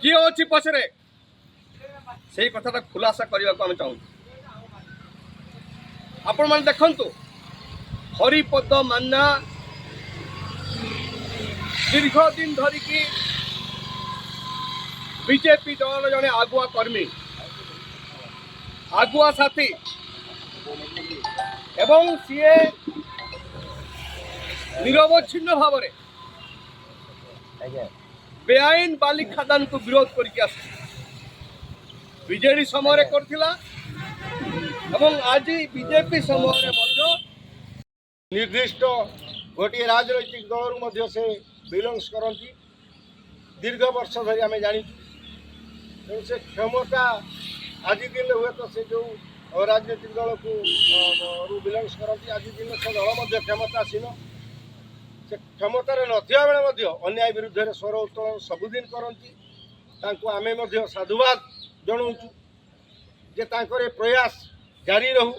किए अच्छी पछरे से कथा खुलासा करने को आम चाहूँ। आपण मैंने देखु हरिपद मान्ना दीर्घ दिन धरिकी बीजेपी दल जड़े आगुआ कर्मी आगुआ साथी एवं सीए निरवच्छिन्न भाव में बेआईन बाली खादान को विरोध करके बीजेडी समय करथिला एवं आज बीजेपी समय निर्दिष्ट गोटे राजनैतिक दल से बिलंग्स करती दीर्घ वर्ष धरी आम जानी से क्षमता आज दिन हुए तो से जो राजनैतिक दल को बिलंग्स करती आज दिन से दल क्षमतासीन से क्षमतार नथिया बेले अन्याय विरुद्ध में स्वर उत्तोलन सबुदिन करती आम साधुवाद जनाऊँ जे प्रयास जारी रहू।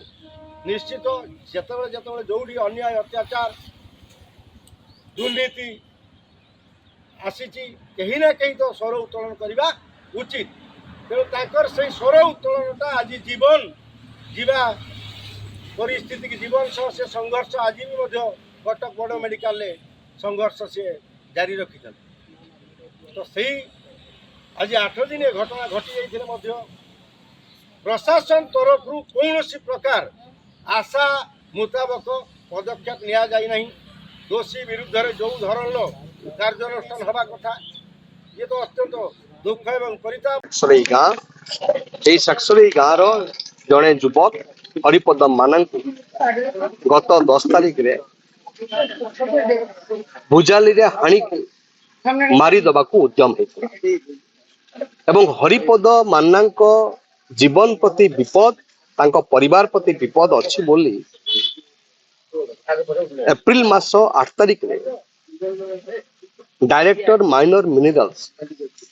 निश्चित जिते जिते जो अन्याय अत्याचार दुर्नीति आसी कहीं ना कहीं तो स्वर उत्तोलन करने उचित तेणु से स्वर उत्तोलनटा आज जीवन जीवा परिस्थिति की जीवन सह से संघर्ष आज भी कटक बड़ मेडिकल संघर्ष से जारी रखी तो सही आज 8 दिन घटना घटी जाते प्रशासन तरफ कौन प्रकार आशा मुताबक पदक्षेप निया जाई नहीं। दोषी विरुद्ध में जो धरण कार्यानुष्ठान हवा कथा ये तो अत्यंत दुख एवं परिताप। साक्षरी गाँव जड़े युवक हरिपद मानन गत 10 तारिख रे भुजाली रे हाणी मारिदबा को उद्यम होता हरिपद मान्ना जीवन प्रति विपद तांको परिवार प्रति विपद अच्छी बोली एप्रिल मास 8 तारिख रे डायरेक्टर माइनर मिनरल्स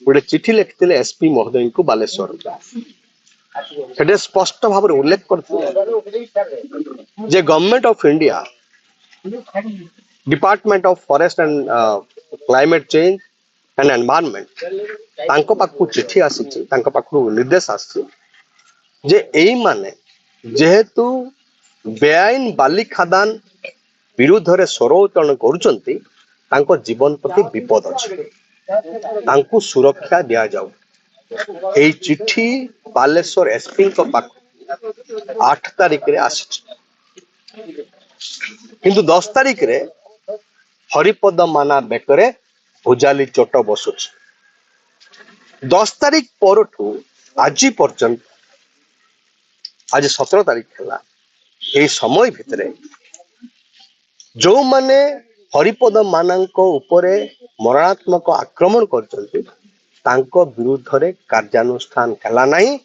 गोटे चिठी लिखिते एसपी महोदय को बालेश्वर से स्पष्ट भाव में उल्लेख करते government of India department of forest and climate change and environment पाखु चिठी आसी निर्देश आसी जे एई माने जेहेतु बेआईन बाली खादान विरुद्ध रे स्वर उत्तोलन करुचंती तांको जीवन प्रति विपद अच्छे सुरक्षा दिया जाऊ। एई चिठी बालेश्वर एसपी को पाख 8 तारिख रे आसी किंतु 10 तारिख रे हरिपद माना बेकरे भुजाली चोट बसु 10 तारिख परठू आज पर्यंत आज 17 तारिख है यही समय भितर जो माने हरिपद मानक उपरे मरणात्मक आक्रमण करचंती तांको विरुद्ध रे कार्यानुष्ठान कला नहीं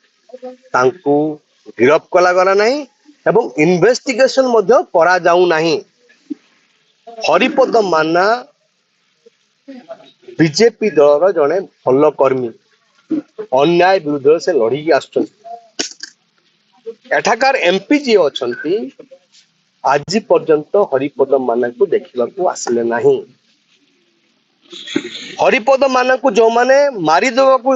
तांको गिरफ कला गला नहीं एवं इन्वेस्टिगेशन मध्य करा जाऊ नहीं। हरिपद माना बीजेपी दल जड़े भल कर्मी अन्याय विरुद्ध से लड़ी आसुचंती एठाकार एमपी जी अच्छी आज पर्यंत हरिपद माना को देखा आसिले नहीं। हरिपद माना को जो माने मारिदेवा को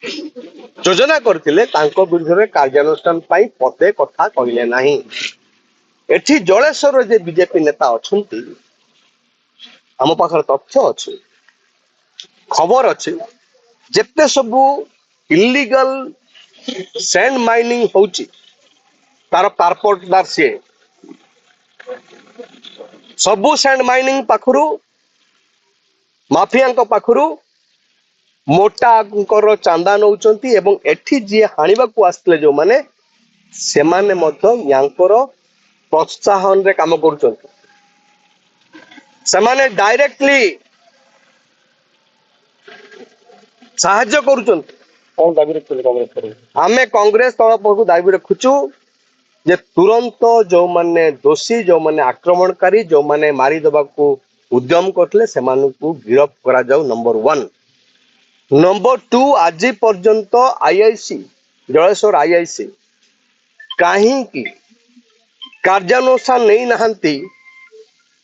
योजना करथिले विरुद्ध में कार्यानुष्ठान पदे कथा कहले नहीं। एठी जलेश्वर जे बीजेपी नेता अच्छी आम पाखर तथ्य अच्छी खबर अच्छी जेते सबू इलीगल सैंड माइनिंग होची तार कारपोरेटदार सी सबू सैंड माइनिंग पाखरु माफिया पाखरु मोटा चांदा नौचंती एवं एठी जी हानिबा को आसले जो माने से माने मध्य यांकर प्रोत्साहन रे काम करूचंती से माने डायरेक्टली साहाय्य करूचंती। कौन दाबी रखते आमे कांग्रेस तरफ को दाबी रखुचु जे तुरंत जो माने दोषी जो माने आक्रमणकारी जो माने मारिदेवा को उद्यम करते से गिरफ करा जाऊ नंबर 1। नंबर 2 आज पर्यंत आईआईसी जलेश्वर आईआईसी कहीं कार्यानुष्ठान नहीं नहांती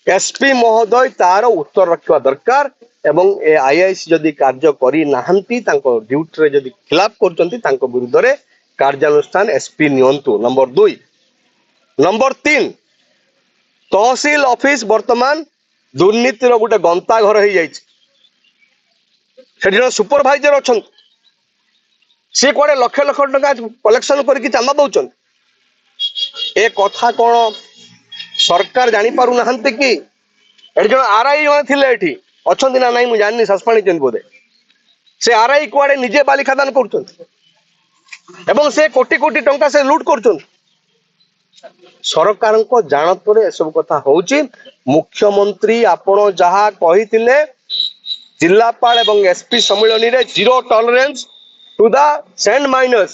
एसपी महोदय तार उत्तर रखा दरकार ଏବଂ ଏ ଆଇଆଇସି ଯଦି କାର୍ଯ୍ୟ କରି ନାହାନ୍ତି ତାଙ୍କ ଡ୍ୟୁଟିରେ ଯଦି ଖିଲାପ କରୁଛନ୍ତି ତାଙ୍କ ବିରୁଦ୍ଧରେ କାର୍ଯ୍ୟାନୁଷ୍ଠାନ ଏସ୍ପି ନିଅନ୍ତୁ। ନମ୍ବର 2। ନମ୍ବର 3, ତହସିଲ ଅଫିସ ବର୍ତ୍ତମାନ ଦୁର୍ନୀତିର ଗୋଟେ ଗନ୍ତା ଘର ହେଇଯାଇଛି। ସେଠି ଜଣେ ସୁପରଭାଇଜର ଅଛନ୍ତି, ସିଏ କୁଆଡେ ଲକ୍ଷ ଲକ୍ଷ ଟଙ୍କା କଲେକ୍ସନ କରିକି ଚାନ୍ଦା ଦଉଛନ୍ତି। ଏ କଥା କଣ ସରକାର ଜାଣିପାରୁନାହାନ୍ତି କି? ଏଠି ଜଣେ ଆର୍ଆଇ ଜଣେ ଥିଲେ, ଏଠି ଅଛନ୍ତି ନା ନାଇଁ ମୁଁ ଜାଣିନି, ସସ୍ପେଣ୍ଡ ହେଇଛନ୍ତି ବୋଧେ। ସେ ଆର୍ଆଇ କୁଆଡେ ନିଜେ ବାଲି ଖାଦାନ କରୁଛନ୍ତି ଏବଂ ସେ କୋଟି କୋଟି ଟଙ୍କା ସେ ଲୁଟ କରୁଛନ୍ତି। ସରକାରଙ୍କ ଜାଣତରେ ଏସବୁ କଥା ହଉଛି। ମୁଖ୍ୟମନ୍ତ୍ରୀ ଆପଣ ଯାହା କହିଥିଲେ ଜିଲ୍ଲାପାଳ ଏବଂ ଏସ୍ପି ସମ୍ମିଳନୀରେ, zero tolerance to the send miners,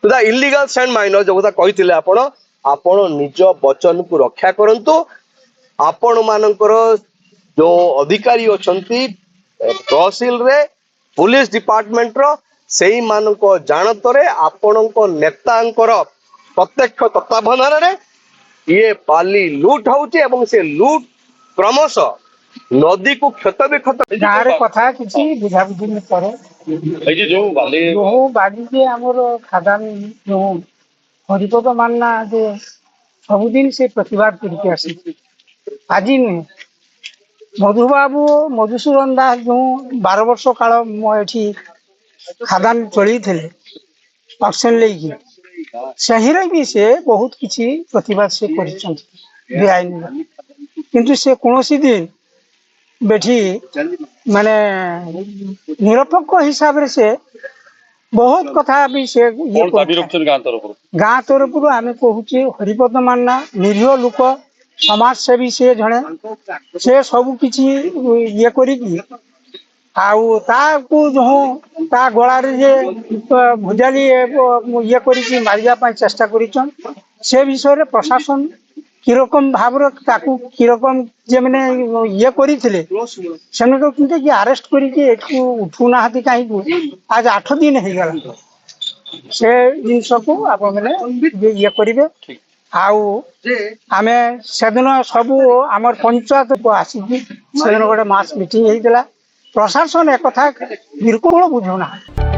to the illegal send miners, ଯୋଉ କଥା କହିଥିଲେ ଆପଣ ନିଜ ବଚନକୁ ରକ୍ଷା କରନ୍ତୁ। ଆପଣ ମାନଙ୍କର ଯୋଉ ଅଧିକାରୀ ଅଛନ୍ତି ତହସିଲରେ, ପୁଲିସ ଡିପାର୍ଟମେଣ୍ଟର, ସେଇମାନଙ୍କ ଜାଣତରେ ଆପଣଙ୍କ ନେତାଙ୍କର ପ୍ରତ୍ୟକ୍ଷ ତତ୍ତ୍ୱାବଧାନରେ ଇଏ ବାଲି ଲୁଟ ହଉଛି ଏବଂ ସେ ଲୁଟ କ୍ରମଶଃ ନଦୀକୁ କ୍ଷତ ବିକ୍ଷତ। ଗାଁରେ କଥା କିଛି ବୁଝାବୁଝି ପରେ ଯୋଉ ବାଲି ଯେ ଆମର ଖାଦାନ ଯୋଉ ହରିପଦ ମାନ୍ନା ଯେ ସବୁଦିନ ସେ ପ୍ରତିବାଦ କରିକି ଆସିଛି, ଆଜି ନୁହେଁ। ମଧୁବାବୁ ମଧୁସୂଦନ ଦାସ ଯୋଉ 12 ବର୍ଷ କାଳ ମୁଁ ଏଠି ଖାଦାନ ଚଳେଇଥିଲେ ଅକ୍ସନ ନେଇକି, ସେହିରେ ବି ସେ ବହୁତ କିଛି ପ୍ରତିବାଦ ସେ କରିଛନ୍ତି ବେଆଇନ। କିନ୍ତୁ ସେ କୌଣସି ଦିନ ବେଠି ମାନେ ନିରପେକ୍ଷ ହିସାବରେ ସେ ବହୁତ କଥା ବି ସେ ଗାଁ ତରଫରୁ ଆମେ କହୁଛେ। ହରିପଦ ମାନ୍ନା ନିରୀହ ଲୋକ, ସମାଜସେବୀ ସେ ଜଣେ, ସେ ସବୁ କିଛି ଇଏ କରିକି ଆଉ ତାକୁ ଯୋଉ ତା ଗଳାରେ ଯେ ଭୁଜାଲି ଇଏ କରିକି ମାରିବା ପାଇଁ ଚେଷ୍ଟା କରିଛନ୍, ସେ ବିଷୟରେ ପ୍ରଶାସନ କିରକମ ଭାବରେ ତାକୁ କିରକମ ଯେମାନେ ଇଏ କରିଥିଲେ ସେମାନଙ୍କୁ କିନ୍ତୁ ଆରେଷ୍ଟ କରିକି ଏଠୁ ଉଠୁନାହାନ୍ତି କାହିଁକି? ଆজ 8 ଦିନ ହେଇଗଲା। ସେ ଜିନିଷକୁ ଆପଣମାନେ ଇଏ କରିବେ। ଆଉ ଆମେ ସେଦିନ ସବୁ ଆମର ପଞ୍ଚାୟତକୁ ଆସିକି ସେଦିନ ଗୋଟେ ମାସ ମିଟିଂ ହେଇଥିଲା। ପ୍ରଶାସନ ଏକଥା ବିଲକୁଲ ବୁଝୁନାହାନ୍ତି।